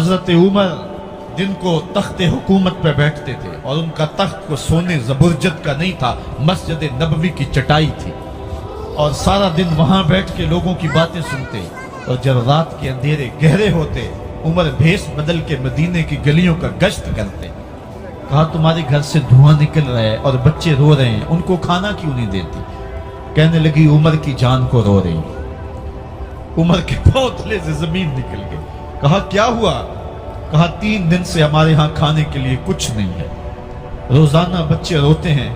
حضرت عمر جن کو تخت حکومت پہ بیٹھتے تھے اور ان کا تخت کو سونے زبرجد کا نہیں تھا، مسجد نبوی کی چٹائی تھی، اور سارا دن وہاں بیٹھ کے لوگوں کی باتیں سنتے، اور جب رات کے اندھیرے گہرے ہوتے عمر بھیس بدل کے مدینے کی گلیوں کا گشت کرتے۔ کہا تمہارے گھر سے دھواں نکل رہا ہے اور بچے رو رہے ہیں، ان کو کھانا کیوں نہیں دیتی؟ کہنے لگی عمر کی جان کو رو رہی ہوں۔ عمر کے پاؤں تلے سے زمین نکل گئی۔ کہا کیا ہوا؟ کہا 3 دن سے ہمارے ہاں کھانے کے لیے کچھ نہیں ہے، روزانہ بچے روتے ہیں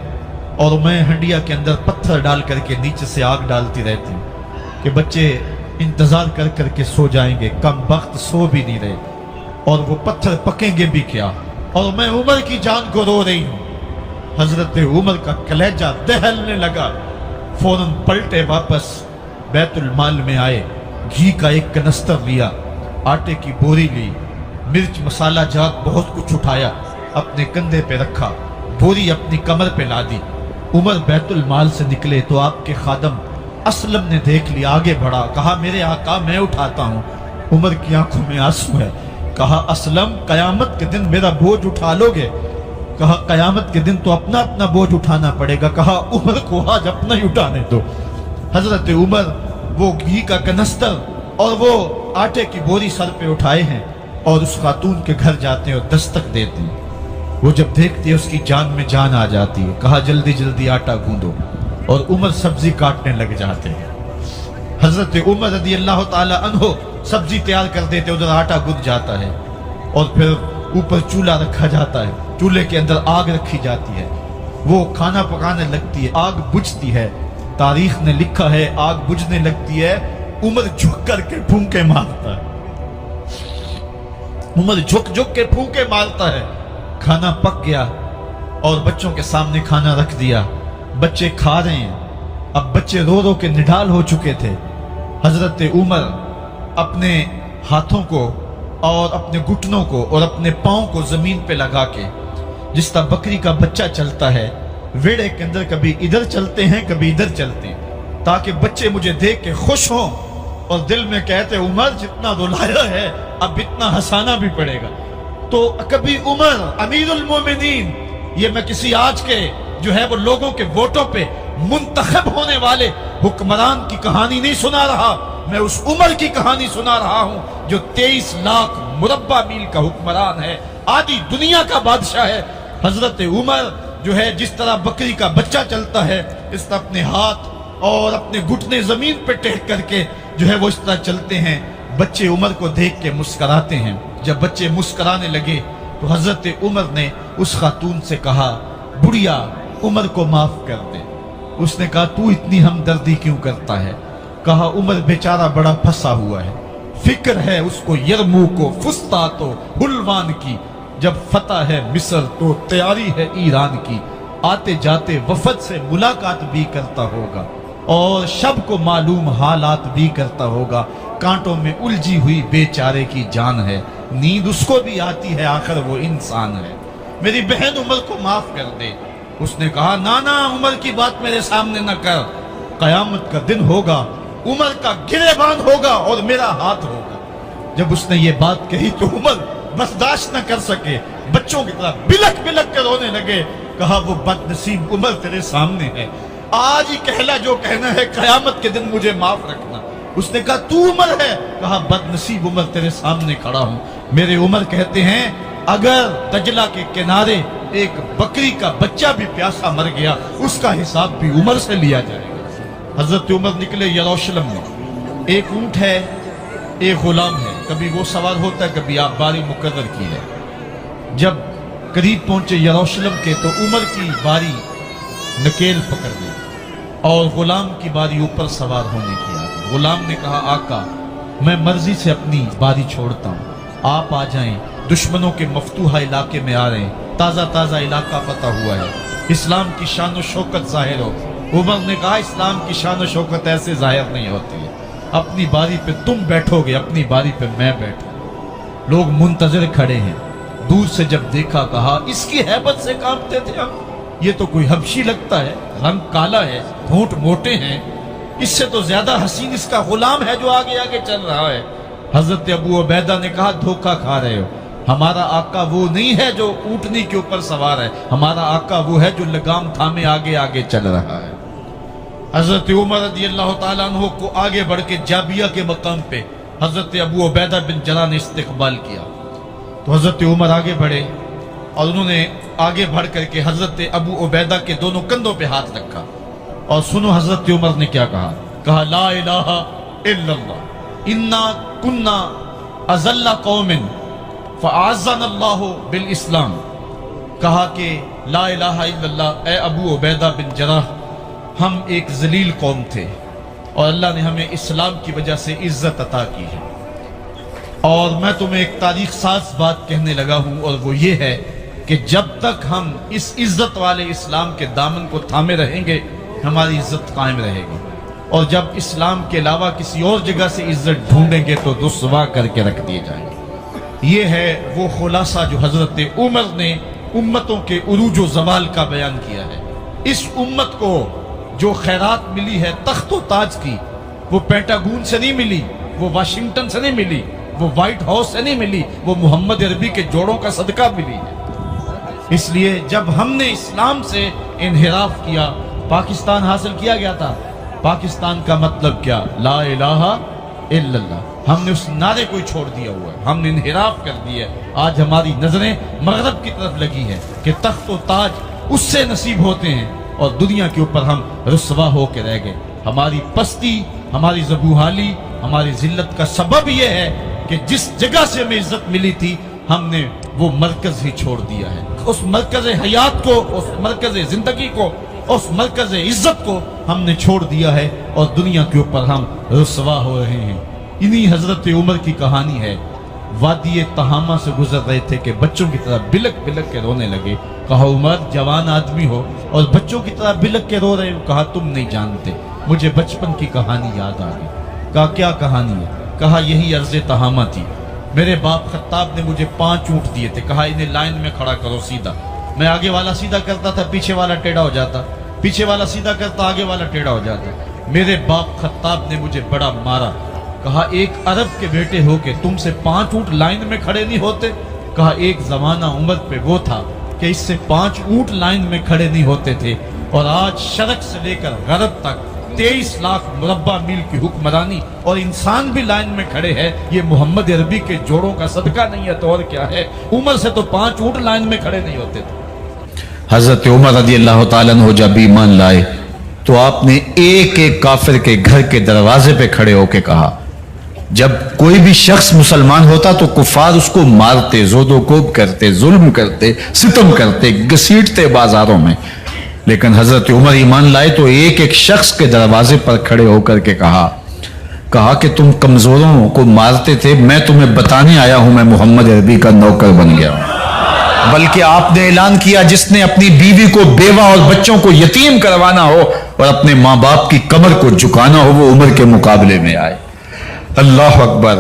اور میں ہنڈیا کے اندر پتھر ڈال کر کے نیچے سے آگ ڈالتی رہتی ہوں کہ بچے انتظار کر کر کے سو جائیں گے، کم وقت سو بھی نہیں رہے، اور وہ پتھر پکیں گے بھی کیا، اور میں عمر کی جان کو رو رہی ہوں۔ حضرت عمر کا کلیجہ دہلنے لگا، فوراً پلٹے، واپس بیت المال میں آئے، گھی کا ایک کنستر لیا، آٹے کی بوری لی، مرچ مسالہ جات بہت کچھ اٹھایا، اپنے کندھے پہ رکھا، بوری اپنی کمر پہ لا دی۔ عمر بیت المال سے نکلے تو آپ کے خادم اسلم نے دیکھ لیا، آگے بڑھا، کہا میرے آقا میں اٹھاتا ہوں۔ عمر کی آنکھوں میں آنسو ہے۔ کہا اسلم قیامت کے دن میرا بوجھ اٹھا لو گے؟ کہا قیامت کے دن تو اپنا اپنا بوجھ اٹھانا پڑے گا۔ کہا عمر کو آج اپنا ہی اٹھانے دو۔ حضرت عمر وہ گھی کا کنستر اور وہ آٹے کی بوری سر پہ اٹھائے ہیں اور اس خاتون کے گھر جاتے ہیں اور دستک دیتے ہیں۔ وہ جب دیکھتے ہیں اس کی جان میں جان آ جاتی ہے۔ کہا جلدی جلدی آٹا گوندو، اور عمر سبزی کاٹنے لگ جاتے ہیں۔ حضرت عمر رضی اللہ تعالی عنہ سبزی تیار کر دیتے، ادھر آٹا گند جاتا ہے، اور پھر اوپر چولہا رکھا جاتا ہے، چولہے کے اندر آگ رکھی جاتی ہے، وہ کھانا پکانے لگتی ہے، آگ بجھتی ہے۔ تاریخ نے لکھا ہے آگ بجھنے لگتی ہے، عمر جھک کر کے پھونکے مارتا ہے، عمر جھک جھک کے پھونکے مارتا ہے۔ کھانا پک گیا اور بچوں کے سامنے کھانا رکھ دیا، بچے کھا رہے ہیں۔ اب بچے رو رو کے نڈال ہو چکے تھے۔ حضرت عمر اپنے ہاتھوں کو اور اپنے گھٹنوں کو اور اپنے پاؤں کو زمین پہ لگا کے، جس طرح بکری کا بچہ چلتا ہے، ویڑے کے اندر کبھی ادھر چلتے ہیں کبھی ادھر چلتے ہیں، تاکہ بچے مجھے دیکھ کے خوش ہوں اور دل میں کہتے عمر جتنا رلایا ہے اب اتنا ہنسانا بھی پڑے گا۔ تو کبھی عمر امیر المومنین، یہ میں کسی آج کے جو ہے وہ لوگوں کے ووٹوں پہ منتخب ہونے والے حکمران کی کہانی نہیں سنا رہا، میں اس عمر کی کہانی سنا رہا ہوں جو 23 لاکھ مربع میل کا حکمران ہے، آدھی دنیا کا بادشاہ ہے۔ حضرت عمر جو ہے جس طرح بکری کا بچہ چلتا ہے، اس طرح اپنے ہاتھ اور اپنے گھٹنے زمین پہ ٹیک کر کے جو ہے وہ اس طرح چلتے ہیں۔ بچے عمر کو دیکھ کے مسکراتے ہیں۔ جب بچے مسکرانے لگے تو حضرت عمر نے اس خاتون سے کہا بڑھیا عمر کو معاف کر دے۔ اس نے کہا تو اتنی ہمدردی کیوں کرتا ہے؟ کہا عمر بیچارہ بڑا پھنسا ہوا ہے، فکر ہے اس کو یرموک و فسطاط و حلوان کی، جب فتح ہے مصر تو تیاری ہے ایران کی، آتے جاتے وفد سے ملاقات بھی کرتا ہوگا اور شب کو معلوم حالات بھی کرتا ہوگا، کانٹوں میں الجھی ہوئی بیچارے کی جان ہے، نیند اس کو بھی آتی ہے، آخر وہ انسان ہے، میری بہن عمر کو معاف کر دے۔ اس نے کہا نانا عمر کی بات میرے سامنے نہ کر، قیامت کا دن ہوگا، عمر کا گریبان ہوگا اور میرا ہاتھ ہوگا۔ جب اس نے یہ بات کہی تو عمر برداشت نہ کر سکے، بچوں کی طرح بلک بلک کے رونے لگے۔ کہا وہ بد نصیب عمر تیرے سامنے ہے، آج ہی کہلا جو کہنا ہے، قیامت کے دن مجھے معاف رکھنا۔ اس نے کہا تو عمر ہے؟ کہا بد نصیب عمر تیرے سامنے کھڑا ہوں۔ میرے عمر کہتے ہیں اگر دجلہ کے کنارے ایک بکری کا بچہ بھی پیاسا مر گیا، اس کا حساب بھی عمر سے لیا جائے گا۔ حضرت عمر نکلے یروشلم میں، ایک اونٹ ہے ایک غلام ہے، کبھی وہ سوار ہوتا ہے کبھی آپ باری مقرر کی ہے۔ جب قریب پہنچے یروشلم کے تو عمر کی باری نکیل پکڑ لی اور غلام کی باری اوپر سوار ہونے کی آ گئی۔ غلام نے کہا آقا میں مرضی سے اپنی باری چھوڑتا ہوں، آپ آ جائیں، دشمنوں کے مفتوحہ علاقے میں آ رہے ہیں، تازہ تازہ علاقہ فتح ہوا ہے، اسلام کی شان و شوکت ظاہر ہو۔ عمر نے کہا اسلام کی شان و شوکت ایسے ظاہر نہیں ہوتی ہے، اپنی باری پہ تم بیٹھو گے، اپنی باری پہ میں بیٹھوں۔ لوگ منتظر کھڑے ہیں، دور سے جب دیکھا کہا اس کی ہیبت سے کانپتے تھے ہم، یہ تو کوئی حبشی لگتا ہے، رنگ کالا ہے، ہونٹ موٹے ہیں، اس سے تو زیادہ حسین اس کا غلام ہے جو آگے آگے چل رہا ہے۔ حضرت ابو عبیدہ نے کہا دھوکہ کھا رہے ہو، ہمارا آقا وہ نہیں ہے جو اونٹنی کے اوپر سوار ہے، ہمارا آقا وہ ہے جو لگام تھامے آگے آگے چل رہا ہے۔ حضرت عمر رضی اللہ تعالیٰ عنہ کو آگے بڑھ کے جابیہ کے مقام پہ حضرت ابو عبیدہ بن جراح نے استقبال کیا، تو حضرت عمر آگے بڑھے اور انہوں نے آگے بڑھ کر کے حضرت ابو عبیدہ کے دونوں کندھوں پہ ہاتھ رکھا، اور سنو حضرت عمر نے کیا کہا، کہا لا الہ الا اللہ انا کنا اذل قوم فاعزنا اللہ بالاسلام، کہا کہ لا الہ الا اللہ، اے ابو عبیدہ بن جراح، ہم ایک ذلیل قوم تھے اور اللہ نے ہمیں اسلام کی وجہ سے عزت عطا کی ہے، اور میں تمہیں ایک تاریخ ساز بات کہنے لگا ہوں، اور وہ یہ ہے کہ جب تک ہم اس عزت والے اسلام کے دامن کو تھامے رہیں گے ہماری عزت قائم رہے گی، اور جب اسلام کے علاوہ کسی اور جگہ سے عزت ڈھونڈیں گے تو رسوا کر کے رکھ دیے جائیں گے۔ یہ ہے وہ خلاصہ جو حضرت عمر نے امتوں کے عروج و زوال کا بیان کیا ہے۔ اس امت کو جو خیرات ملی ہے تخت و تاج کی، وہ پینٹاگون سے نہیں ملی، وہ واشنگٹن سے نہیں ملی، وہ وائٹ ہاؤس سے نہیں ملی، وہ محمد عربی کے جوڑوں کا صدقہ ملی ہے۔ اس لیے جب ہم نے اسلام سے انحراف کیا، پاکستان حاصل کیا گیا تھا۔ پاکستان کا مطلب کیا؟ لا الہ الا اللہ۔ ہم نے اس نعرے کو چھوڑ دیا ہوا ہے، ہم نے انحراف کر دیا ہے۔ آج ہماری نظریں مغرب کی طرف لگی ہیں کہ تخت و تاج اس سے نصیب ہوتے ہیں، اور دنیا کے اوپر ہم رسوا ہو کے رہ گئے۔ ہماری پستی، ہماری زبوحالی، ہماری ذلت کا سبب یہ ہے کہ جس جگہ سے ہمیں عزت ملی تھی ہم نے وہ مرکز ہی چھوڑ دیا ہے۔ اس مرکز حیات کو، اس مرکز زندگی کو، اس مرکز عزت کو ہم نے چھوڑ دیا ہے، اور دنیا کے اوپر ہم رسوا ہو رہے ہیں۔ انہی حضرت عمر کی کہانی ہے۔ وادی تہامہ سے گزر رہے تھے کہ بچوں کی طرح بلک بلک کے رونے لگے۔ کہا عمر جوان آدمی ہو اور بچوں کی طرح بلک کے رو رہے ہو؟ کہا تم نہیں جانتے، مجھے بچپن کی کہانی یاد آ گئی۔ کہا کیا کہانی ہے؟ کہا یہی عرض تہامہ تھی، میرے باپ خطاب نے مجھے 5 اونٹ دیے تھے، کہا انہیں لائن میں کھڑا کرو سیدھا۔ میں آگے والا سیدھا کرتا تھا، پیچھے والا ٹیڑھا ہو جاتا، پیچھے والا سیدھا کرتا، آگے والا ٹیڑھا ہو جاتا۔ میرے باپ خطاب نے مجھے بڑا مارا۔ کہا ایک عرب کے بیٹے ہو کے تم سے 5 اونٹ لائن میں کھڑے نہیں ہوتے؟ کہا ایک زمانہ عمر پہ وہ تھا کہ اس سے 5 اونٹ لائن میں کھڑے نہیں ہوتے تھے، اور آج شرق سے لے کر غرب تک 23 لاکھ مربع میل کی حکمرانی اور انسان بھی لائن میں کھڑے ہیں۔ یہ محمد عربی کے جوڑوں کا صدقہ نہیں ہے تو اور کیا ہے؟ عمر سے تو 5 اونٹ لائن میں کھڑے نہیں ہوتے تھے۔ حضرت عمر رضی اللہ تعالیٰ عنہ جب ایمان لائے تو آپ نے ایک ایک کافر کے گھر کے دروازے پہ کھڑے ہو کے کہا، جب کوئی بھی شخص مسلمان ہوتا تو کفار اس کو مارتے، زود و کوب کرتے، ظلم کرتے، ستم کرتے، گھسیٹتے بازاروں میں، لیکن حضرت عمر ایمان لائے تو ایک ایک شخص کے دروازے پر کھڑے ہو کر کے کہا کہ تم کمزوروں کو مارتے تھے، میں تمہیں بتانے آیا ہوں میں محمد عربی کا نوکر بن گیا ہوں۔ بلکہ آپ نے اعلان کیا جس نے اپنی بیوی کو، بیوہ اور بچوں کو یتیم کروانا ہو اور اپنے ماں باپ کی کمر کو جھکانا ہو وہ عمر کے مقابلے میں آئے۔ اللہ اکبر۔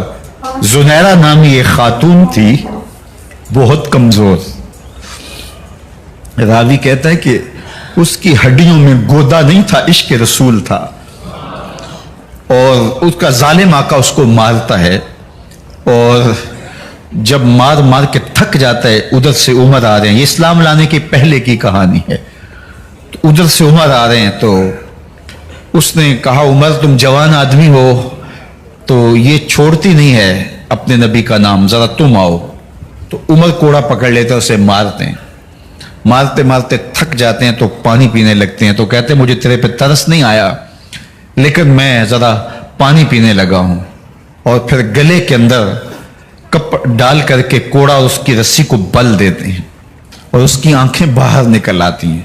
زنیرہ نامی ایک خاتون تھی، بہت کمزور، راوی کہتا ہے کہ اس کی ہڈیوں میں گودا نہیں تھا، عشق رسول تھا، اور اس کا ظالم آقا اس کو مارتا ہے، اور جب مار مار کے تھک جاتا ہے ادھر سے عمر آ رہے ہیں، یہ اسلام لانے کی پہلے کی کہانی ہے، تو ادھر سے عمر آ رہے ہیں، تو اس نے کہا عمر تم جوان آدمی ہو تو یہ چھوڑتی نہیں ہے اپنے نبی کا نام، ذرا تم آؤ۔ تو عمر کوڑا پکڑ لیتے ہیں، اسے مارتے ہیں، مارتے مارتے تھک جاتے ہیں تو پانی پینے لگتے ہیں، تو کہتے ہیں مجھے تیرے پہ ترس نہیں آیا لیکن میں ذرا پانی پینے لگا ہوں، اور پھر گلے کے اندر کپ ڈال کر کے کوڑا اور اس کی رسی کو بل دیتے ہیں، اور اس کی آنکھیں باہر نکل آتی ہیں،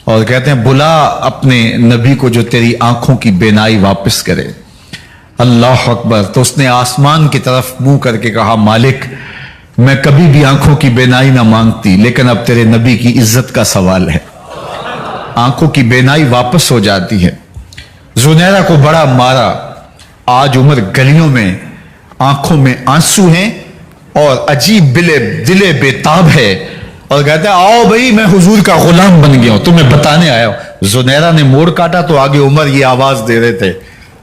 اور کہتے ہیں بلا اپنے نبی کو جو تیری آنکھوں کی بینائی واپس کرے۔ اللہ اکبر۔ تو اس نے آسمان کی طرف منہ کر کے کہا مالک میں کبھی بھی آنکھوں کی بینائی نہ مانگتی، لیکن اب تیرے نبی کی عزت کا سوال ہے۔ آنکھوں کی بینائی واپس ہو جاتی ہے۔ زنیرہ کو بڑا مارا۔ آج عمر گلیوں میں آنکھوں میں آنسو ہیں اور عجیب دلے بےتاب ہے، اور کہتے ہیں آؤ بھائی میں حضور کا غلام بن گیا ہوں، تمہیں بتانے آیا ہوں۔ زنیرہ نے موڑ کاٹا تو آگے عمر یہ آواز دے رہے تھے